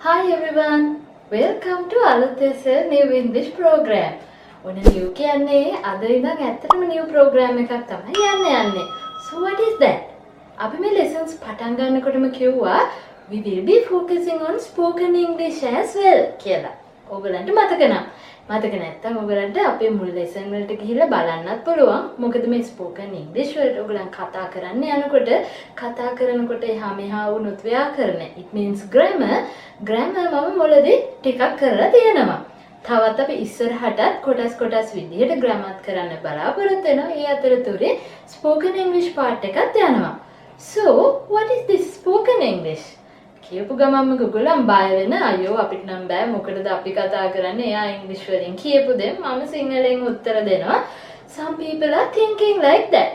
Hi everyone, welcome to Aluthsl new English program. ඔන්න new කියන්නේ අද ඉඳන් ඇත්තටම new program එකක් තමයි යන්නේ. So what is that? අපි මේ lessons පටන් ගන්නකොටම කිව්වා we will be focusing on spoken English as well කියලා. ඔයගලන්ට මතක නැත්නම් ඔයගලන්ට අපේ මුල් lesson වලට ගිහිල්ලා බලන්නත් පුළුවන්. මොකද මේ spoken English වලට ඔයගලන් කතා කරන්න යනකොට එහා මෙහා වුණොත් ව්‍යාකරණ it means grammar මම මුලදී ටිකක් කරලා තියෙනවා. තවත් අපි ඉස්සරහටත් කොටස් විදිහට ග්‍රැමර් කරන්න බලාපොරොත්තු වෙනවා. ඒ අතරතුරේ spoken English part එකත් යනවා. So what is this spoken English? කියපු ගමන්ම ගුගලම් බය වෙන අයියෝ අපිට නම් බෑ මොකටද අපි කතා කරන්නේ එයා ඉංග්‍රීසි වලින් කියපු දේ මම සිංහලෙන් උත්තර දෙනවා. Some people are thinking like that.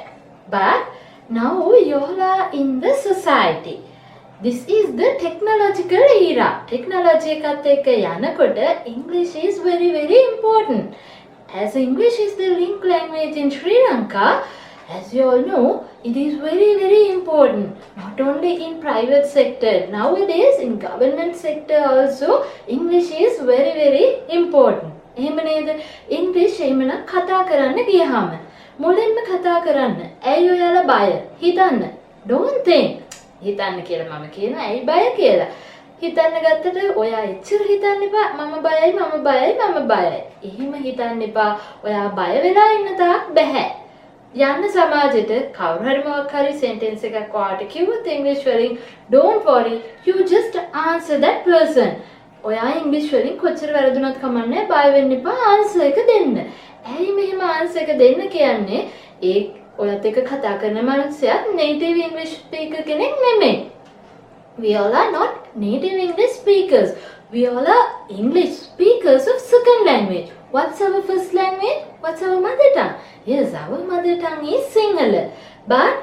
But now you are in the society. This is the technological era. Technology එකත් එක්ක යනකොට English is very very important. As English is the link language in Sri Lanka, as you all know, it is very very important. Not only in private sector, nowadays in government sector also, English is very very important. එහෙම නේද? English එහෙමනම් කතා කරන්න ගියහම මුලින්ම කතා කරන්න. ඇයි ඔයාලා බය? හිතන්න. Don't think. හිතන්න කියලා මම කියනවා. ඇයි බය කියලා? හිතන්න ගත්තට ඔයා එච්චර හිතන්න එපා. මම බයයි. එහෙම හිතන්න එපා. ඔයා බය වෙලා ඉන්න තාක් බෑ. යන්න සමාජෙට කවුරු හරි මොකක් හරි sentence එකක් ඔයාට කිව්වොත් English වලින් don't worry, you just answer that person. ඔයා English වලින් කොච්චර වැරදුනත් කමන්නේ බය වෙන්න එපා answer එක දෙන්න. ඇයි මෙහෙම answer එක දෙන්න කියන්නේ? ඒ ඔයත් එක්ක කතා කරන මනුස්සයත් native English speaker කෙනෙක් නෙමෙයි. We all are not native English speakers. We all are English speakers of second language. What's our first language? What's our mother tongue? Yes, our mother tongue is Sinhala. But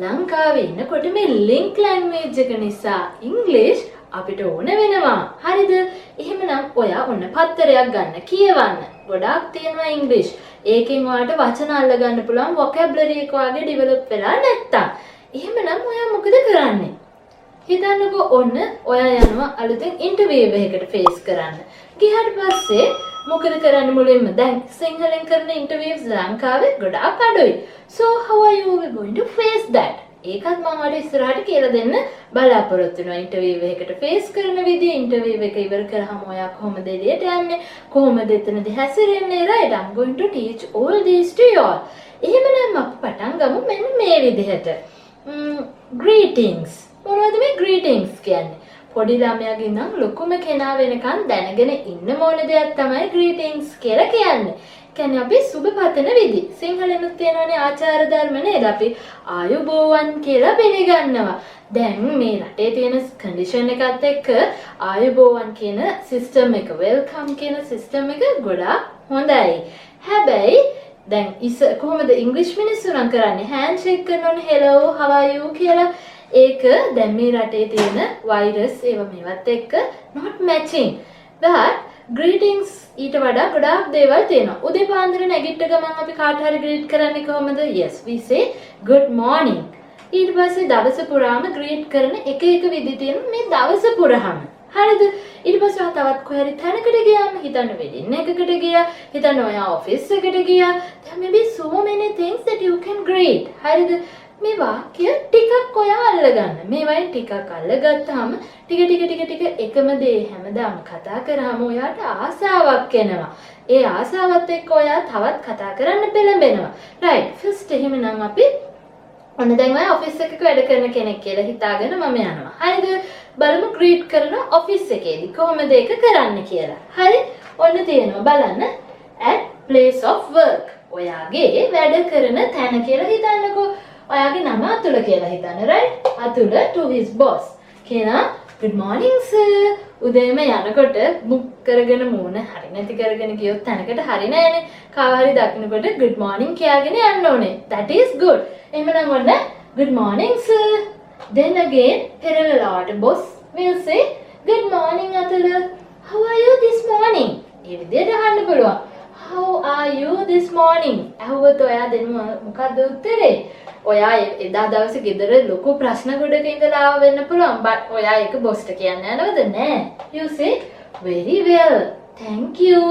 ලංකාවේ ඉන්නකොට මේ link language එක නිසා English අපිට ඕන වෙනවා. හරිද? එහෙමනම් ඔයා ඔන්න පත්තරයක් ගන්න කියවන්න. ගොඩාක් තියෙනවා English. ඒකෙන් ඔයාලට වචන අල්ල ගන්න පුළුවන් vocabulary එක වගේ develop වෙලා නැත්තම්. එහෙමනම් ඔයා මොකද කරන්නේ? හිතන්නකෝ ඔන්න ඔයා යනවා අලුතෙන් ඉන්ටර්විව් එකකට ෆේස් කරන්න. ගියාට පස්සේ මොකද කරන්න මුලින්ම දැන් සිංහලෙන් කරන ඉන්ටර්විව්ස් ලංකාවේ ගොඩාක් අඩුයි. So how are you going to face that? ඒකත් මම ඔයාලට ඉස්සරහට කියලා දෙන්න බලාපොරොත්තු වෙනවා. ඉන්ටර්විව් එකකට ෆේස් කරන විදිය, ඉන්ටර්විව් එක ඉවර කරාම ඔයා කොහොමද එළියට යන්නේ? කොහොමද එතනදී හැසිරෙන්නේ? Right, I'm going to teach all these to you all. එහෙමනම් අපි පටන් ගමු මෙන්න මේ විදිහට. Greetings. මොනවද මේ greetings කියන්නේ? පොඩි ළමයාගේ ඉඳන් ලොකුම කෙනා වෙනකන් දැනගෙන ඉන්න මොන දෙයක් තමයි greetings කියලා කියන්නේ. කියන්නේ අපි සුබ පතන විදි. සිංහලෙනුත් තියෙනවානේ ආචාර ධර්ම නේද? අපි ආයුබෝවන් කියලා පිළිගන්නවා. දැන් මේ රටේ තියෙන කන්ඩිෂන් එකත් එක්ක ආයුබෝවන් කියන සිස්ටම් එක, වෙල්කම් කියන සිස්ටම් එක ගොඩාක් හොඳයි. හැබැයි දැන් කොහොමද ඉංග්‍රීසි මිනිස්සු නම් කරන්නේ? හෑන්ඩ් ෂේක් කරනෝනේ hello, how are you කියලා. ඒක දැන් මේ රටේ තියෙන වෛරස් මේවත් එක්ක not matching. But greetings ඊට වඩා ගොඩාක් දේවල් තියෙනවා. උදේ පාන්දර නැගිට ගමන් අපි කාට හරි greet කරන්නේ කොහොමද? Yes, we say good morning. ඊට පස්සේ දවස පුරාම greet කරන එක විදි තියෙන මේ දවස පුරාම. හරිද? ඊට පස්සේ තවත් කොහරි තැනකට ගියාම හිතන්න වෙඩින් එකකට ගියා, හිතන්න ඔයා ඔෆිස් එකට ගියා. There may be so many things that you can greet. හරිද? මේ වාක්‍ය ටිකක් ඔයා අල්ලගන්න. මේවයින් ටිකක් අල්ලගත්තාම ටික එකම දේ හැමදාම කතා කරාම ඔයාට ආසාවක් එනවා. ඒ ආසාවත් එක්ක ඔයා තවත් කතා කරන්න පෙළඹෙනවා. right. first එහෙමනම් අපි ඔන්න දැන් ඔයා ඔෆිස් එකක වැඩ කරන කෙනෙක් කියලා හිතාගෙන මම යනවා. හරිද? බලමු greet කරන ඔෆිස් එකේදී කොහොමද ඒක කරන්න කියලා. හරි? ඔන්න තියෙනවා බලන්න. at place of work. ඔයාගේ වැඩ කරන තැන කියලා හිතන්නකෝ. ඔයාගේ නම අතුල කියලා හිතන්න. right? Athula to his boss. කියනවා good morning sir. උදේම යනකොට මුක් කරගෙන මූණ හරි නැති කරගෙන ගියොත් තැනකට හරි නෑනේ. කාව හරි දකින්නකොට good morning කියාගෙන යන්න ඕනේ. That is good. එහෙනම් ඔන්න good morning sir. Then again පෙරලලාට boss will say good morning Athula. How are you this morning? ඒ විදිහට අහන්න පුළුවන්. How are you this morning? අහුවොත් ඔයා දෙන්න මොකද්ද උත්තරේ? ඔයා එදා දවසේ ගෙදර ලොකු ප්‍රශ්න ගොඩක ඉඳලා ආව වෙන්න පුළුවන්. but ඔයා ඒක බොස්ට කියන්න යනවද? නෑ. You say very well. Thank you.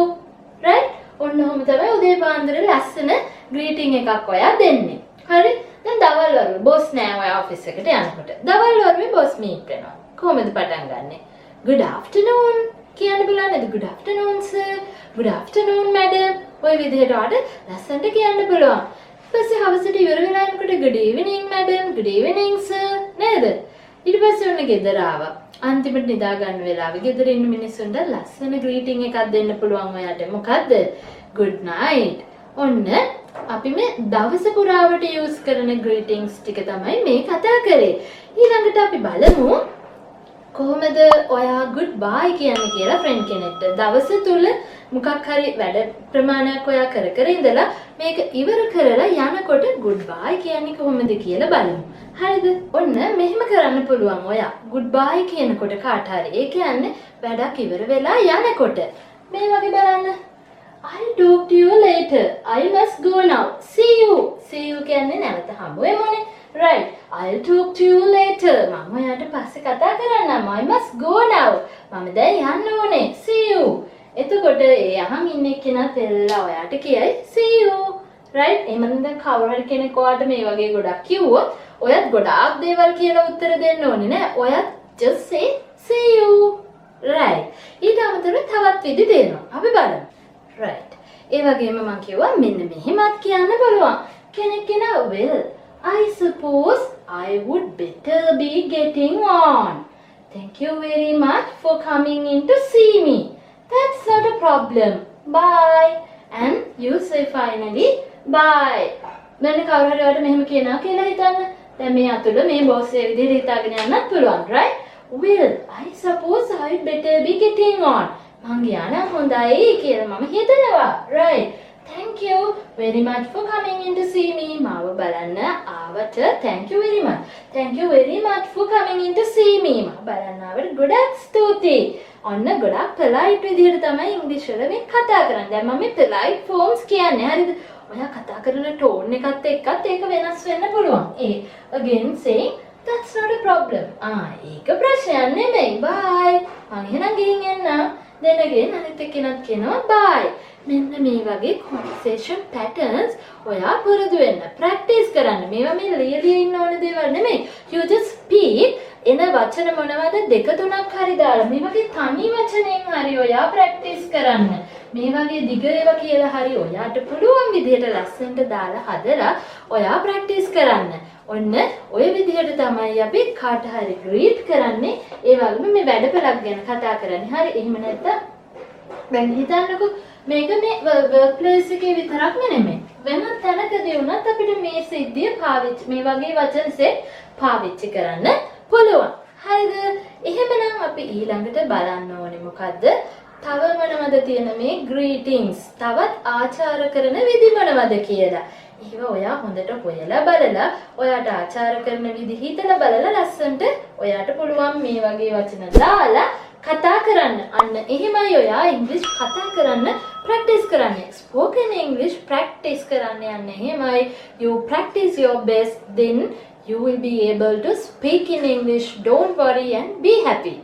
Right? ඔන්න ඔහොම තමයි උදේ පාන්දර ලස්සන greeting එකක් ඔයා දෙන්නේ. හරි? දැන් දවල් වරුවේ බොස් නෑ ඔයා ඔෆිස් එකට යනකොට. දවල් වරුවේ බොස් මීට් වෙනවා. කොහොමද පටන් ගන්නෙ? good afternoon කියන්න බලන්න. good afternoon sir. good afternoon madam. ඔය විදිහට ආට ලස්සනට කියන්න පුළුවන්. ඊපස්සේ හවසට ඉවර වෙලා යනකොට good evening madam. good evening sir. නේද? ඊට පස්සේ ඔන්න ගෙදර ආවා. අන්තිමට නිදා ගන්න වෙලාවෙ ගෙදර ඉන්න මිනිස්සුන්ට ලස්සන greeting එකක් දෙන්න පුළුවන් ඔයාට. මොකද්ද? good night. ඔන්න අපි මේ දවස පුරාවට use කරන greetings ටික තමයි මේ කතා කරේ. ඊළඟට අපි බලමු කොහොමද ඔයා good bye කියන්නේ කියලා friend කෙනෙක්ට. දවස තුල මොකක් හරි වැඩ ප්‍රමාණයක් ඔයා කර කර ඉඳලා මේක ඉවර කරලා යනකොට good bye කියන්නේ කොහොමද කියලා බලමු. හරිද? ඔන්න මෙහෙම කරන්න පුළුවන් ඔයා. good bye කියනකොට කාට හරි. ඒ කියන්නේ වැඩක් ඉවර වෙලා යනකොට. මේ වගේ බලන්න. I'll talk to you later. I must go now. See you. See you කියන්නේ නැවත හමු වෙමුනේ. Right. I'll talk to you later. මම ඔයාට පස්සේ කතා කරන්නම්. I must go now. මම දැන් යන්න ඕනේ. See you. එතකොට ඒ අහන් ඉන්න කෙනා තෙල්ලා ඔයාට කියයි see you. Right? එහෙනම් දැන් කවුරු හරි කෙනෙක් ඔයාට මේ වගේ ගොඩක් කිව්වොත් ඔයත් ගොඩාක් දේවල් කියලා උත්තර දෙන්න ඕනේ නෑ. ඔයත් just say see you. Right. ඊට අමතරව තවත් විදි දෙනවා. අපි බලමු. Right. ඒ වගේම මම කිව්වා මෙන්න මෙහෙමත් කියන්න බලනවා. කෙනෙක් කෙනා well I suppose I would better be getting on. Thank you very much for coming in to see me. That's not a problem. Bye. And you say finally bye. මෙන්න කවුරු හරි ඔයාලට මෙහෙම කියනවා කියලා හිතන්න. දැන් මේ අතුල මේ බොස් ඒ විදිහට හිතාගෙන යන්නත් පුළුවන්. Right? Well, I suppose I'd better be getting on. මං ගියා නම් හොඳයි කියලා මම හිතනවා. Right? Thank you very much for coming in to see me. මාව බලන්න ආවට thank you very much. Thank you very much for coming in to see me. මාව බලන්න ආවට ගොඩක් ස්තුතියි. ඔන්න ගොඩක් polite විදිහට තමයි ඉංග්‍රීසි වල මේ කතා කරන්නේ. දැන් මම මේ polite forms කියන්නේ. හරිද? ඔයා කතා කරන tone එකත් එක්කත් ඒක වෙනස් වෙන්න පුළුවන්. Again saying that's not a problem. ඒක ප්‍රශ්නයක් නෙමෙයි. Bye. මං එහෙනම් ගිහින් එන්නම්. Then again අනිත් එක්කෙනත් කියනවා bye. මෙන්න මේ වගේ conversation patterns ඔයා පුරුදු වෙන්න practice කරන්න. මේවා මේ ලියලා ඉන්න ඕන දේවල් නෙමෙයි. You just speak එන වචන මොනවද දෙක තුනක් හරි දාලා මේ වගේ තනි වචනෙන් හරි ඔයා practice කරන්න. මේ වගේ දිග ඒවා කියලා හරි ඔයාට පුළුවන් විදිහට ලස්සනට දාලා හදලා ඔයා practice කරන්න. ඔන්න ඔය විදිහට තමයි අපි කාට හරි greet කරන්නේ. ඒ වගේම මේ වැඩපළක් ගැන කතා කරන්නේ. හරි එහෙම නැත්නම් දැන් හිතන්නකෝ මේක මේ work place එකේ විතරක් නෙමෙයි. වෙනත් තැනකදී වුණත් අපිට මේ සිද්ධිය පාවිච්චි මේ වගේ වචන සෙට් පාවිච්චි කරන්න පුළුවන්. හරිද? එහෙමනම් අපි ඊළඟට බලන්න ඕනේ මොකද්ද? තව මොනවද තියෙන මේ greetings තවත් ආචාර කරන විදි මොනවද කියලා. ඒව ඔයා හොඳට හොයලා බලලා ඔයාට ආචාර කරන විදි හිතලා බලලා ලස්සන්ට ඔයාට පුළුවන් මේ වගේ වචන දාලා කතා කරන්න. අන්න එහෙමයි ඔයා ඉංග්‍රීසි කතා කරන්න practice කරන්නේ. Spoken English practice කරන්න යන්න එහෙමයි. You practice your best, then you will be able to speak in English. Don't worry and be happy.